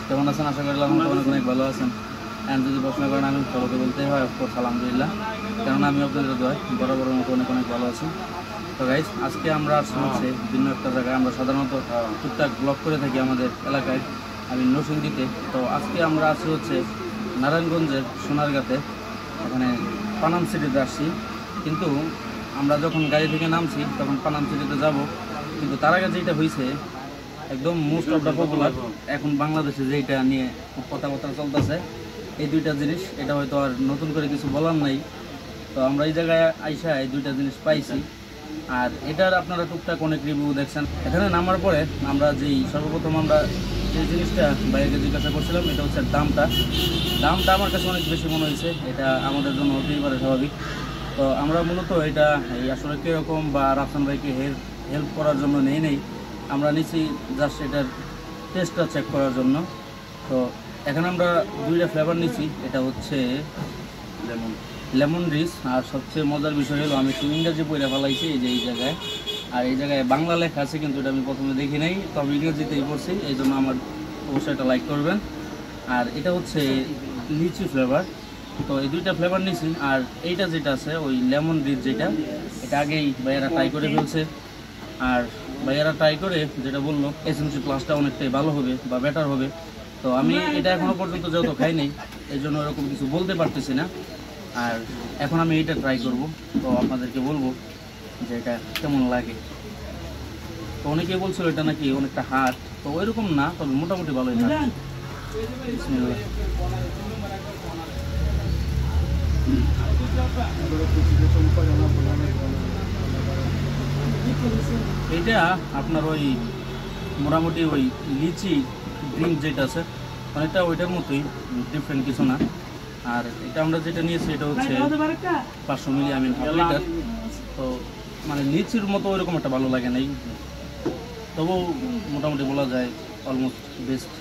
কেমন আছেন? আশা করলাম অনেক অনেক ভালো আছেন। অ্যান্ড যদি প্রশ্ন করেন আমি চলতে বলতে হয় অফকোর্স আলহামদুলিল্লাহ, কারণ আমি আপনাদের দোয়ায় বরাবরের মতো অনেক অনেক ভালো আছি। তো গাইজ, আজকে আমরা আসছি হচ্ছে ভিন্ন একটা জায়গায়। আমরা সাধারণত টুকটাক ব্লগ করে থাকি আমাদের এলাকায়, আমি নরসিংদীতে। তো আজকে আমরা আছি হচ্ছে নারায়ণগঞ্জের সোনারগাঁতে, এখানে পানাম সিটিতে আসছি। কিন্তু আমরা যখন গাড়ি থেকে নামছি তখন পানাম সিটিতে যাব, কিন্তু তার আগে যেটা হয়েছে একদম মোস্ট অফ দ্য পপুলার এখন বাংলাদেশে যেটা নিয়ে খুব কথাবার্তা চলতেছে, এই দুইটা জিনিস, এটা হয়তো আর নতুন করে কিছু বলার নাই। তো আমরা এই জায়গায় আইসা এই দুইটা জিনিস পাইছি, আর এটার আপনারা টুকটাক অনেক রিভিউ দেখছেন। এখানে নামার পরে আমরা সর্বপ্রথম আমরা যে জিনিসটা বাইরে জিজ্ঞাসা করছিলাম, এটা হচ্ছে দামটা আমার কাছে অনেক বেশি মনে হয়েছে। এটা আমাদের জন্য হতেই পারে স্বাভাবিক। তো আমরা মূলত এটা আসলে কীরকম বা রাফসান ভাইকে হেল্প করার জন্য নেই, আমরা নিচ্ছি জাস্ট এটার টেস্টটা চেক করার জন্য। তো এখানে আমরা দুইটা ফ্লেভার নিচ্ছি, এটা হচ্ছে লেমন রিচ। আর সবচেয়ে মজার বিষয় হলো আমি একটু ইংরেজি বইটা ফেলাইছি এই জায়গায়, আর এই জায়গায় বাংলা লেখা আছে, কিন্তু এটা আমি প্রথমে দেখি নাই, তবে ইংরেজিতেই পড়ছি, এই জন্য আমার অবশ্যই এটা লাইক করবেন। আর এটা হচ্ছে লিচি ফ্লেভার। তো এই দুইটা ফ্লেভার নিছি। আর এইটা যেটা আছে ওই লেমন রিচ, এটা আগেই ভাইয়ারা ট্রাই করে ফেলছে। আর ভাইয়ারা ট্রাই করে যেটা বললো এসএমসি প্লাসটা অনেকটাই ভালো হবে বা বেটার হবে। তো আমি এটা এখনও পর্যন্ত যেহেতু খাই নাই, এই জন্য এরকম কিছু বলতে পারতেছি না। আর এখন আমি এইটা ট্রাই করব, তো আপনাদেরকে বলবো যে এটা কেমন লাগে। তো অনেকেই বলছিল এটা নাকি অনেকটা হার্ড, তো ওইরকম না, তবে মোটামুটি ভালোই লাগে। বিসমিল্লাহ। এইটা আপনার ওই মোটামুটি ওই লিচি ড্রিঙ্ক যেটা আছে অনেকটা ওইটার মতোই, ডিফারেন্ট কিছু না। আর এটা আমরা যেটা নিয়েছি এটা হচ্ছে 500 মিলি, হাফ লিটার। তো মানে লিচির মতো ওইরকম একটা ভালো লাগে নাই, তবুও মোটামুটি বলা যায় অলমোস্ট বেস্ট।